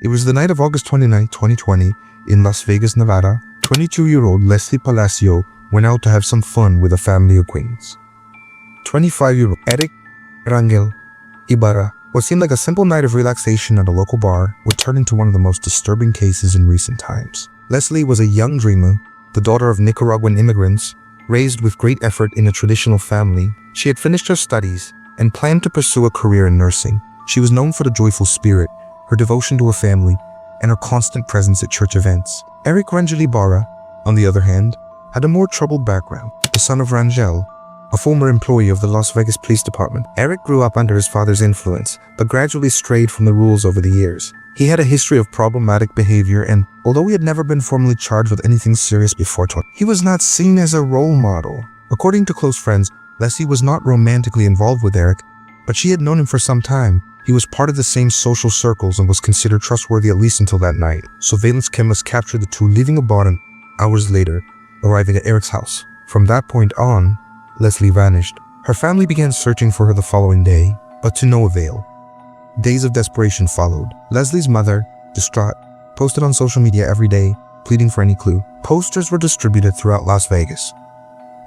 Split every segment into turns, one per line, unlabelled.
It was the night of August 29, 2020, in Las Vegas, Nevada. 22-year-old Leslie Palacio went out to have some fun with a family acquaintance. 25-year-old Erick Rangel-Ibarra. What seemed like a simple night of relaxation at a local bar would turn into one of the most disturbing cases in recent times. Leslie was a young dreamer, the daughter of Nicaraguan immigrants, raised with great effort in a traditional family. She had finished her studies and planned to pursue a career in nursing. She was known for the joyful spirit, her devotion to her family, and her constant presence at church events. Erick Rangel-Ibarra, on the other hand, had a more troubled background. The son of Rangel, a former employee of the Las Vegas Police Department, Erick grew up under his father's influence, but gradually strayed from the rules over the years. He had a history of problematic behavior, and although he had never been formally charged with anything serious before, he was not seen as a role model. According to close friends, Leslie was not romantically involved with Erick, but she had known him for some time. He was part of the same social circles and was considered trustworthy at least until that night. Surveillance cameras captured the two leaving a bar and hours later, arriving at Erick's house. From that point on, Leslie vanished. Her family began searching for her the following day, but to no avail. Days of desperation followed. Leslie's mother, distraught, posted on social media every day, pleading for any clue. Posters were distributed throughout Las Vegas.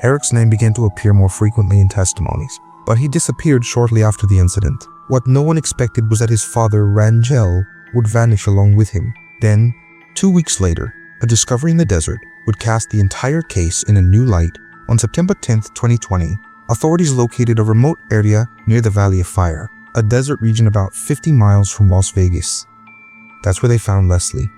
Erick's name began to appear more frequently in testimonies, but he disappeared shortly after the incident. What no one expected was that his father, Rangel, would vanish along with him. Then, 2 weeks later, a discovery in the desert would cast the entire case in a new light. On September 10, 2020, authorities located a remote area near the Valley of Fire, a desert region about 50 miles from Las Vegas. That's where they found Leslie.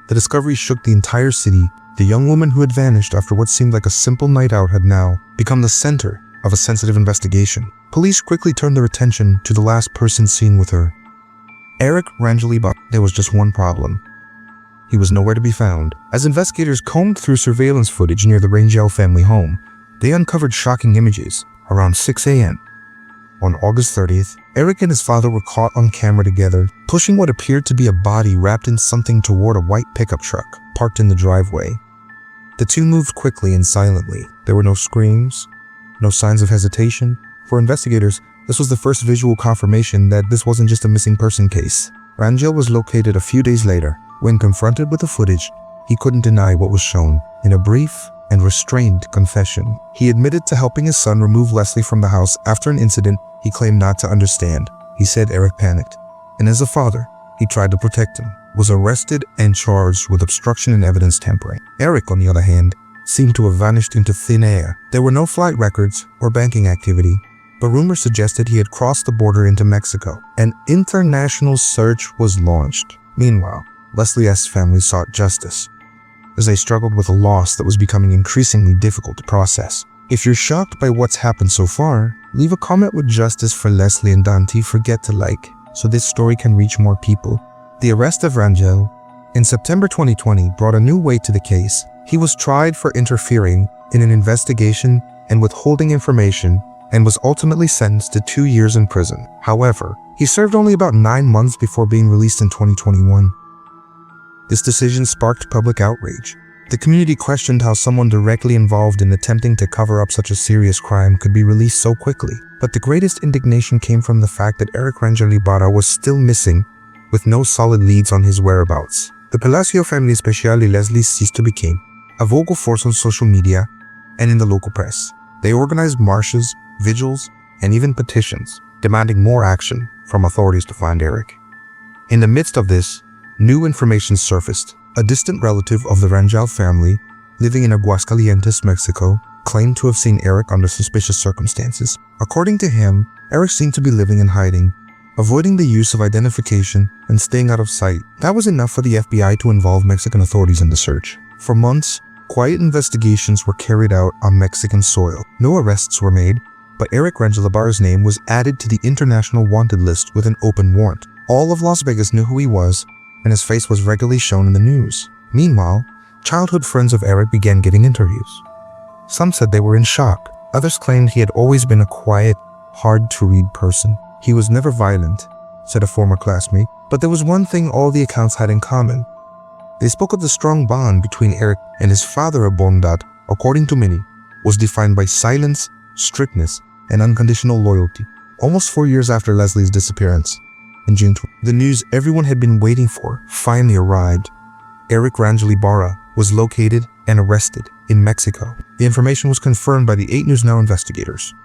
The discovery shook the entire city. The young woman who had vanished after what seemed like a simple night out had now become the center of a sensitive investigation. Police quickly turned their attention to the last person seen with her, Erick Rangel-Ibarra. There was just one problem. He was nowhere to be found. As investigators combed through surveillance footage near the Rangel family home, they uncovered shocking images. Around 6 a.m. on August 30th, Erick and his father were caught on camera together, pushing what appeared to be a body wrapped in something toward a white pickup truck parked in the driveway. The two moved quickly and silently. There were no screams, no signs of hesitation. For investigators, this was the first visual confirmation that this wasn't just a missing person case. Rangel was located a few days later. When confronted with the footage, he couldn't deny what was shown. In a brief and restrained confession, he admitted to helping his son remove Leslie from the house after an incident he claimed not to understand. He said Erick panicked, and as a father, he tried to protect him, was arrested and charged with obstruction and evidence tampering. Erick, on the other hand, seemed to have vanished into thin air. There were no flight records or banking activity, but rumors suggested he had crossed the border into Mexico. An international search was launched. Meanwhile, Leslie's family sought justice, as they struggled with a loss that was becoming increasingly difficult to process. If you're shocked by what's happened so far, leave a comment with justice for Leslie and don't forget to like, so this story can reach more people. The arrest of Rangel in September 2020 brought a new weight to the case. He was tried for interfering in an investigation and withholding information, and was ultimately sentenced to 2 years in prison. However, he served only about 9 months before being released in 2021. This decision sparked public outrage. The community questioned how someone directly involved in attempting to cover up such a serious crime could be released so quickly. But the greatest indignation came from the fact that Erick Rangel-Ibarra was still missing, with no solid leads on his whereabouts. The Palacio family, especially Leslie, ceased to become a vocal force on social media and in the local press. They organized marches, vigils, and even petitions, demanding more action from authorities to find Erick. In the midst of this, new information surfaced. A distant relative of the Rangel family, living in Aguascalientes, Mexico, claimed to have seen Erick under suspicious circumstances. According to him, Erick seemed to be living in hiding, avoiding the use of identification and staying out of sight. That was enough for the FBI to involve Mexican authorities in the search. For months, quiet investigations were carried out on Mexican soil. No arrests were made, but Erick Rangel-Ibarra's name was added to the international wanted list with an open warrant. All of Las Vegas knew who he was, and his face was regularly shown in the news. Meanwhile, childhood friends of Erick began getting interviews. Some said they were in shock. Others claimed he had always been a quiet, hard-to-read person. He was never violent, said a former classmate, but there was one thing all the accounts had in common. They spoke of the strong bond between Erick and his father, a bond that, according to many, was defined by silence, strictness, and unconditional loyalty. Almost 4 years after Leslie's disappearance, In June, the news everyone had been waiting for finally arrived. Erick Rangel-Ibarra was located and arrested in Mexico. The information was confirmed by the 8 News Now investigators,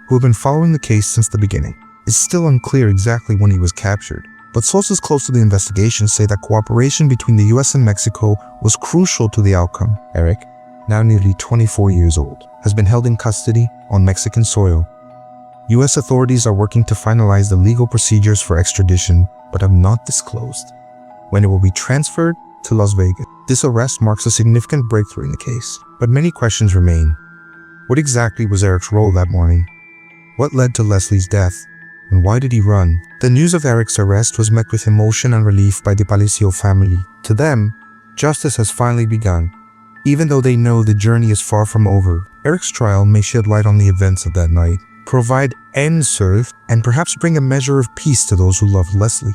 who have been following the case since the beginning. It's still unclear exactly when he was captured, but sources close to the investigation say that cooperation between the US and Mexico was crucial to the outcome. Erick, now nearly 24 years old, has been held in custody on Mexican soil. US authorities are working to finalize the legal procedures for extradition, but have not disclosed when it will be transferred to Las Vegas. This arrest marks a significant breakthrough in the case, but many questions remain. What exactly was Erick's role that morning? What led to Leslie's death? And why did he run? The news of Erick's arrest was met with emotion and relief by the Palacio family. To them, justice has finally begun, even though they know the journey is far from over. Erick's trial may shed light on the events of that night, provide answers, and perhaps bring a measure of peace to those who loved Leslie.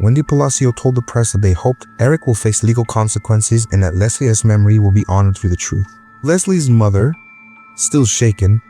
Wendy Palacio told the press that they hoped Erick will face legal consequences and that Leslie's memory will be honored through the truth. Leslie's mother, still shaken,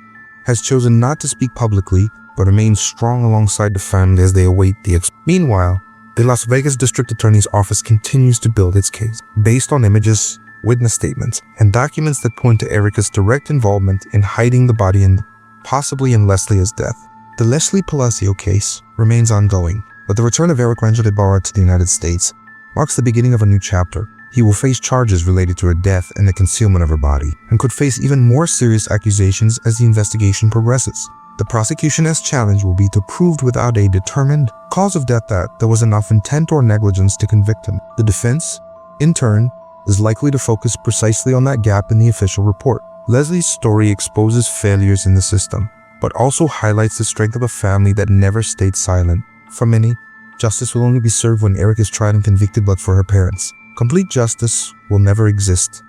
has chosen not to speak publicly, but remains strong alongside the family as they await the Meanwhile, the Las Vegas District Attorney's Office continues to build its case, based on images, witness statements, and documents that point to Erick's direct involvement in hiding the body and possibly in Leslie's death. The Leslie Palacio case remains ongoing, but the return of Erick Rangel-Ibarra to the United States marks the beginning of a new chapter. He will face charges related to her death and the concealment of her body, and could face even more serious accusations as the investigation progresses. The prosecution's challenge will be to prove without a determined cause of death that there was enough intent or negligence to convict him. The defense, in turn, is likely to focus precisely on that gap in the official report. Leslie's story exposes failures in the system, but also highlights the strength of a family that never stayed silent. For many, justice will only be served when Erick is tried and convicted, but for her parents, complete justice will never exist.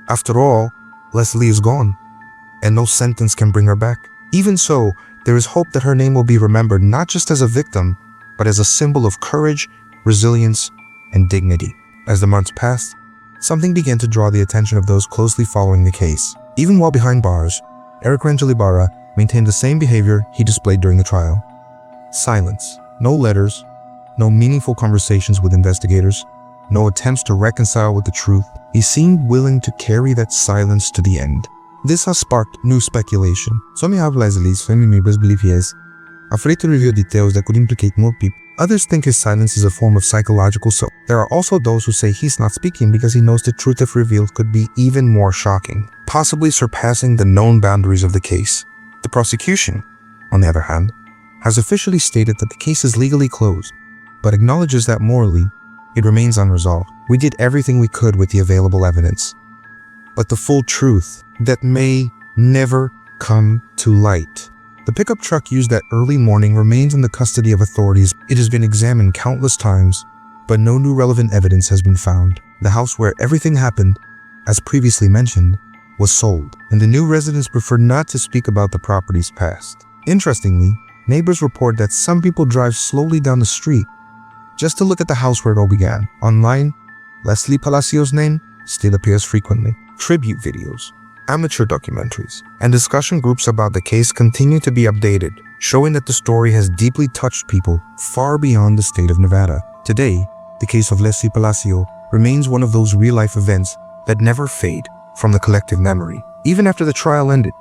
After all, Leslie is gone, and no sentence can bring her back. Even so, there is hope that her name will be remembered not just as a victim, but as a symbol of courage, resilience, and dignity. As the months passed, something began to draw the attention of those closely following the case. Even while behind bars, Erick Rangel-Ibarra maintained the same behavior he displayed during the trial. Silence. No letters, no meaningful conversations with investigators, no attempts to reconcile with the truth. He seemed willing to carry that silence to the end. This has sparked new speculation. Some have Leslie's family members believe he is afraid to reveal details that could implicate more people. Others think his silence is a form of psychological so. There are also those who say he's not speaking because he knows the truth if revealed could be even more shocking, possibly surpassing the known boundaries of the case. The prosecution, on the other hand, has officially stated that the case is legally closed, but acknowledges that morally, it remains unresolved. We did everything we could with the available evidence, but the full truth that may never come to light. The pickup truck used that early morning remains in the custody of authorities. It has been examined countless times, but no new relevant evidence has been found. The house where everything happened, as previously mentioned, was sold, and the new residents prefer not to speak about the property's past. Interestingly, neighbors report that some people drive slowly down the street just to look at the house where it all began. Online, Leslie Palacio's name still appears frequently. Tribute videos, amateur documentaries, and discussion groups about the case continue to be updated, showing that the story has deeply touched people far beyond the state of Nevada. Today, the case of Leslie Palacio remains one of those real-life events that never fade from the collective memory. Even after the trial ended,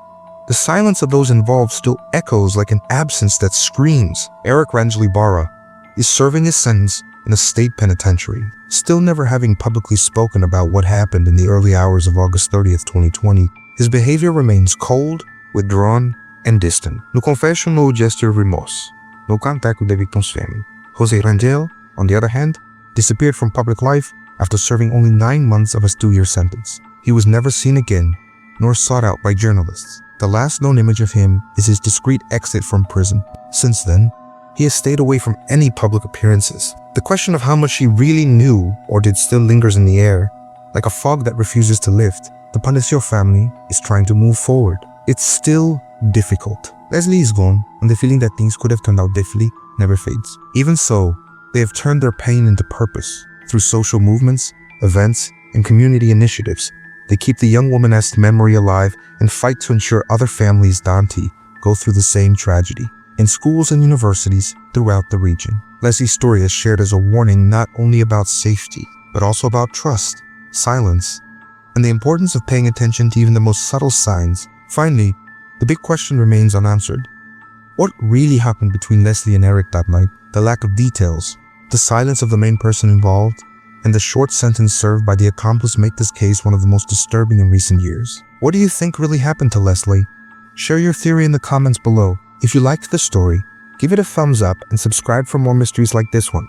the silence of those involved still echoes like an absence that screams. Erick Rangel-Ibarra is serving his sentence in a state penitentiary, still never having publicly spoken about what happened in the early hours of August 30th, 2020. His behavior remains cold, withdrawn, and distant. No confession, no gesture of remorse, no contact with the victim's family. Jose Rangel, on the other hand, disappeared from public life after serving only 9 months of his 2-year sentence. He was never seen again, nor sought out by journalists. The last known image of him is his discreet exit from prison. Since then, he has stayed away from any public appearances. The question of how much he really knew or did still lingers in the air, like a fog that refuses to lift. The Palacio family is trying to move forward. It's still difficult. Leslie is gone, and the feeling that things could have turned out differently never fades. Even so, they have turned their pain into purpose. Through social movements, events, and community initiatives, they keep the young woman's memory alive and fight to ensure other families Dante go through the same tragedy. in schools and universities throughout the region. Leslie's story is shared as a warning not only about safety, but also about trust, silence, and the importance of paying attention to even the most subtle signs. Finally, the big question remains unanswered. What really happened between Leslie and Erick that night? The lack of details, the silence of the main person involved, and the short sentence served by the accomplice make this case one of the most disturbing in recent years. What do you think really happened to Leslie? Share your theory in the comments below. If you liked the story, give it a thumbs up and subscribe for more mysteries like this one.